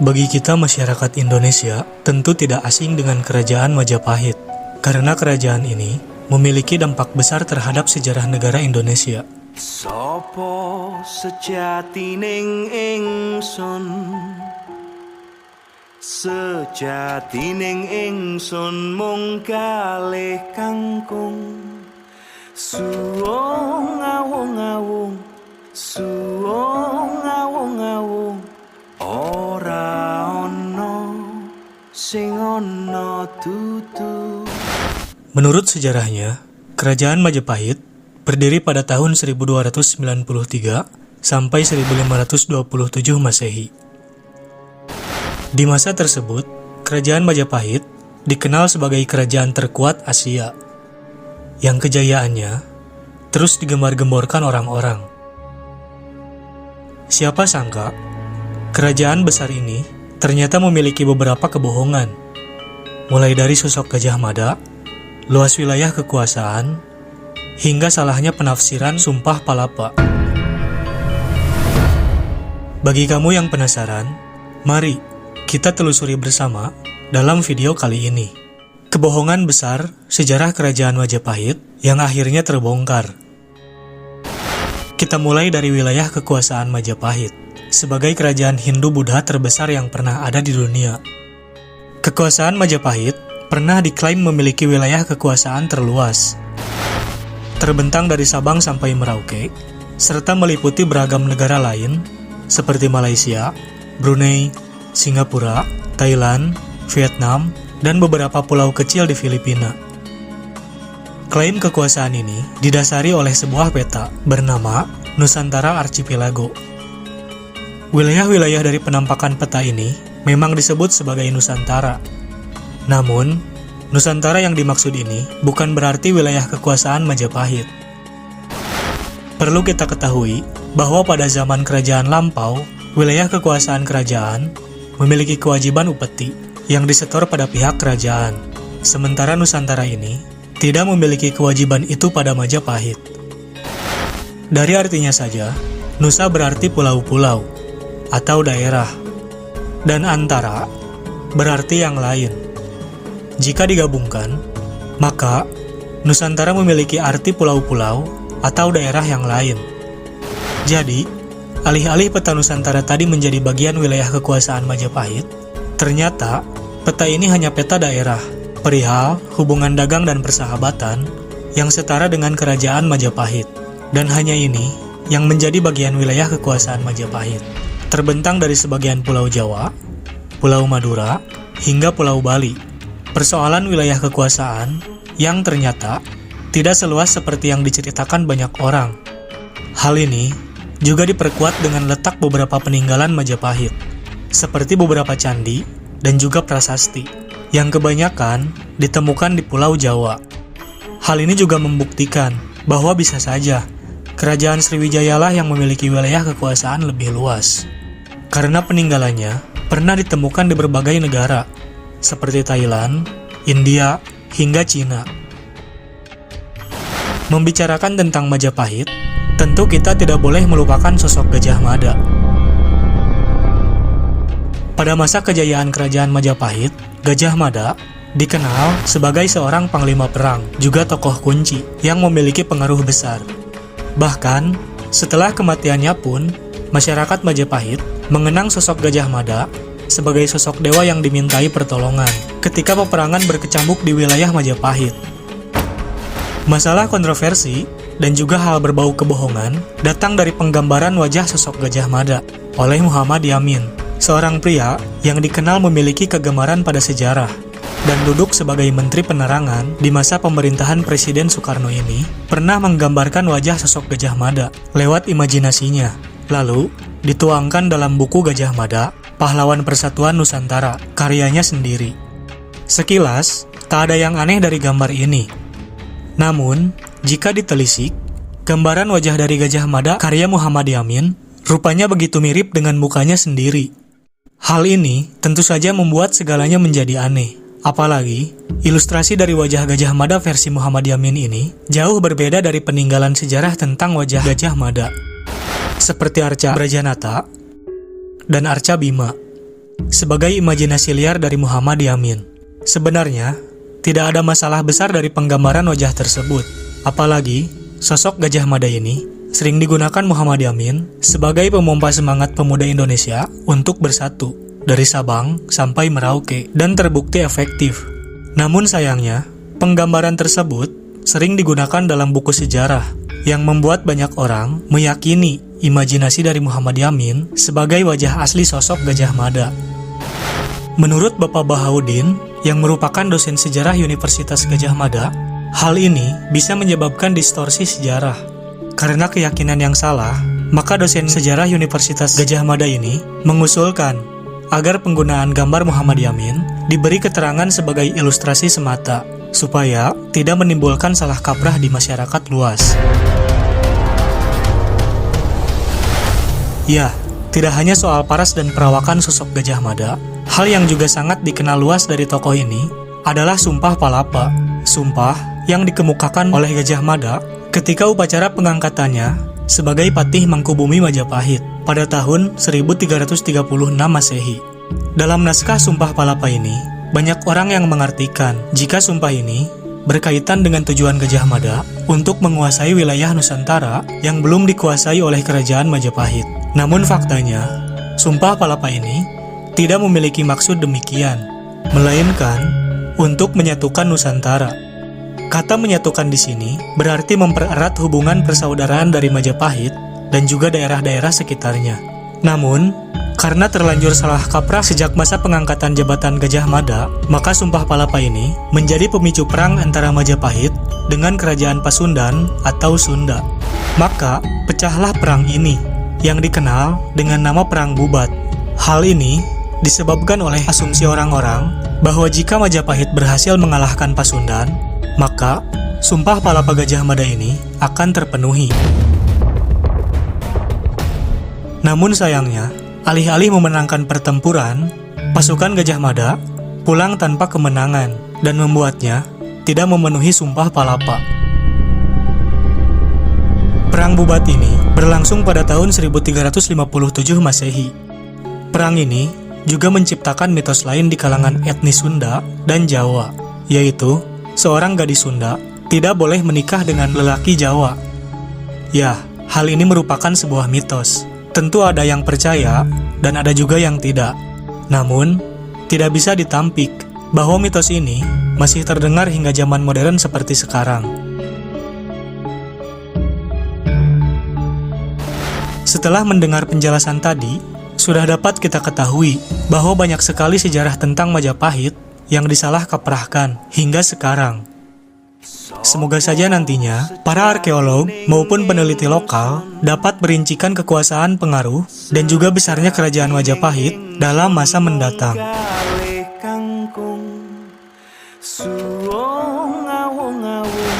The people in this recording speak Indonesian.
Bagi kita masyarakat Indonesia, tentu tidak asing dengan Kerajaan Majapahit, karena kerajaan ini memiliki dampak besar terhadap sejarah negara Indonesia. Sopo sejatining ingsun, sejatining ingsun mung kalih kangkung, suwung ngawung-ngawung, suwung ngawung-ngawung, ora ono sing ono tutu. Menurut sejarahnya, Kerajaan Majapahit berdiri pada tahun 1293 sampai 1527 Masehi. Di masa tersebut, Kerajaan Majapahit dikenal sebagai kerajaan terkuat Asia, yang kejayaannya terus digembar-gemborkan orang-orang. Siapa sangka, kerajaan besar ini ternyata memiliki beberapa kebohongan, mulai dari sosok Gajah Mada, luas wilayah kekuasaan, hingga salahnya penafsiran Sumpah Palapa. Bagi kamu yang penasaran, mari kita telusuri bersama dalam video kali ini. Kebohongan besar sejarah Kerajaan Majapahit yang akhirnya terbongkar. Kita mulai dari wilayah kekuasaan Majapahit sebagai kerajaan Hindu-Buddha terbesar yang pernah ada di dunia. Kekuasaan Majapahit pernah diklaim memiliki wilayah kekuasaan terluas, terbentang dari Sabang sampai Merauke, serta meliputi beragam negara lain seperti Malaysia, Brunei, Singapura, Thailand, Vietnam, dan beberapa pulau kecil di Filipina. Klaim kekuasaan ini didasari oleh sebuah peta bernama Nusantara Archipelago. Wilayah-wilayah dari penampakan peta ini memang disebut sebagai Nusantara. Namun, Nusantara yang dimaksud ini bukan berarti wilayah kekuasaan Majapahit. Perlu kita ketahui bahwa pada zaman kerajaan lampau, wilayah kekuasaan kerajaan memiliki kewajiban upeti yang disetor pada pihak kerajaan. Sementara Nusantara ini tidak memiliki kewajiban itu pada Majapahit. Dari artinya saja, Nusa berarti pulau-pulau atau daerah, dan Antara berarti yang lain. Jika digabungkan, maka Nusantara memiliki arti pulau-pulau atau daerah yang lain. Jadi, alih-alih peta Nusantara tadi menjadi bagian wilayah kekuasaan Majapahit, ternyata peta ini hanya peta daerah, perihal hubungan dagang dan persahabatan yang setara dengan kerajaan Majapahit. Dan hanya ini yang menjadi bagian wilayah kekuasaan Majapahit, terbentang dari sebagian Pulau Jawa, Pulau Madura, hingga Pulau Bali. Persoalan wilayah kekuasaan yang ternyata tidak seluas seperti yang diceritakan banyak orang. Hal ini juga diperkuat dengan letak beberapa peninggalan Majapahit, seperti beberapa candi dan juga prasasti, yang kebanyakan ditemukan di Pulau Jawa. Hal ini juga membuktikan bahwa bisa saja Kerajaan Sriwijayalah yang memiliki wilayah kekuasaan lebih luas, karena peninggalannya pernah ditemukan di berbagai negara, seperti Thailand, India, hingga Cina. Membicarakan tentang Majapahit, tentu kita tidak boleh melupakan sosok Gajah Mada. Pada masa kejayaan Kerajaan Majapahit, Gajah Mada dikenal sebagai seorang panglima perang, juga tokoh kunci yang memiliki pengaruh besar. Bahkan, setelah kematiannya pun, masyarakat Majapahit mengenang sosok Gajah Mada sebagai sosok dewa yang dimintai pertolongan ketika peperangan berkecamuk di wilayah Majapahit. Masalah kontroversi dan juga hal berbau kebohongan datang dari penggambaran wajah sosok Gajah Mada oleh Muhammad Yamin, seorang pria yang dikenal memiliki kegemaran pada sejarah dan duduk sebagai Menteri Penerangan di masa pemerintahan Presiden Soekarno ini, pernah menggambarkan wajah sosok Gajah Mada lewat imajinasinya, lalu dituangkan dalam buku Gajah Mada, Pahlawan Persatuan Nusantara, karyanya sendiri. Sekilas, tak ada yang aneh dari gambar ini. Namun, jika ditelisik, gambaran wajah dari Gajah Mada karya Muhammad Yamin rupanya begitu mirip dengan mukanya sendiri. Hal ini tentu saja membuat segalanya menjadi aneh. Apalagi, ilustrasi dari wajah Gajah Mada versi Muhammad Yamin ini jauh berbeda dari peninggalan sejarah tentang wajah Gajah Mada, seperti Arca Brajanata dan Arca Bima. sebagai imajinasi liar dari Muhammad Yamin. Sebenarnya, tidak ada masalah besar dari penggambaran wajah tersebut. Apalagi, sosok Gajah Mada ini sering digunakan Muhammad Yamin sebagai pemompa semangat pemuda Indonesia untuk bersatu dari Sabang sampai Merauke dan terbukti efektif. Namun sayangnya, penggambaran tersebut sering digunakan dalam buku sejarah yang membuat banyak orang meyakini imajinasi dari Muhammad Yamin sebagai wajah asli sosok Gajah Mada. Menurut Bapak Bahaudin, yang merupakan dosen sejarah Universitas Gajah Mada, hal ini bisa menyebabkan distorsi sejarah. Karena keyakinan yang salah, maka dosen sejarah Universitas Gajah Mada ini mengusulkan agar penggunaan gambar Muhammad Yamin diberi keterangan sebagai ilustrasi semata, supaya tidak menimbulkan salah kaprah di masyarakat luas. Ya, tidak hanya soal paras dan perawakan sosok Gajah Mada, hal yang juga sangat dikenal luas dari tokoh ini adalah Sumpah Palapa. Sumpah yang dikemukakan oleh Gajah Mada ketika upacara pengangkatannya sebagai Patih Mangkubumi Majapahit pada tahun 1336 Masehi. Dalam naskah Sumpah Palapa ini, banyak orang yang mengartikan jika sumpah ini berkaitan dengan tujuan Gajah Mada untuk menguasai wilayah Nusantara yang belum dikuasai oleh kerajaan Majapahit. Namun faktanya, Sumpah Palapa ini tidak memiliki maksud demikian, melainkan untuk menyatukan Nusantara. Kata menyatukan di sini berarti mempererat hubungan persaudaraan dari Majapahit dan juga daerah-daerah sekitarnya. Namun, karena terlanjur salah kaprah sejak masa pengangkatan jabatan Gajah Mada, maka Sumpah Palapa ini menjadi pemicu perang antara Majapahit dengan Kerajaan Pasundan atau Sunda. Maka, pecahlah perang ini, yang dikenal dengan nama Perang Bubat. Hal ini disebabkan oleh asumsi orang-orang bahwa jika Majapahit berhasil mengalahkan Pasundan, maka Sumpah Palapa Gajah Mada ini akan terpenuhi. Namun sayangnya, alih-alih memenangkan pertempuran, pasukan Gajah Mada pulang tanpa kemenangan dan membuatnya tidak memenuhi Sumpah Palapa. Perang Bubat ini berlangsung pada tahun 1357 Masehi. Perang ini juga menciptakan mitos lain di kalangan etnis Sunda dan Jawa, yaitu seorang gadis Sunda tidak boleh menikah dengan lelaki Jawa. Ya, hal ini merupakan sebuah mitos. Tentu ada yang percaya dan ada juga yang tidak. Namun, tidak bisa ditampik bahwa mitos ini masih terdengar hingga zaman modern seperti sekarang. Setelah mendengar penjelasan tadi, sudah dapat kita ketahui bahwa banyak sekali sejarah tentang Majapahit yang disalah kaprahkan hingga sekarang. Semoga saja nantinya para arkeolog maupun peneliti lokal dapat merincikan kekuasaan, pengaruh, dan juga besarnya kerajaan Majapahit dalam masa mendatang. Suong awong awong,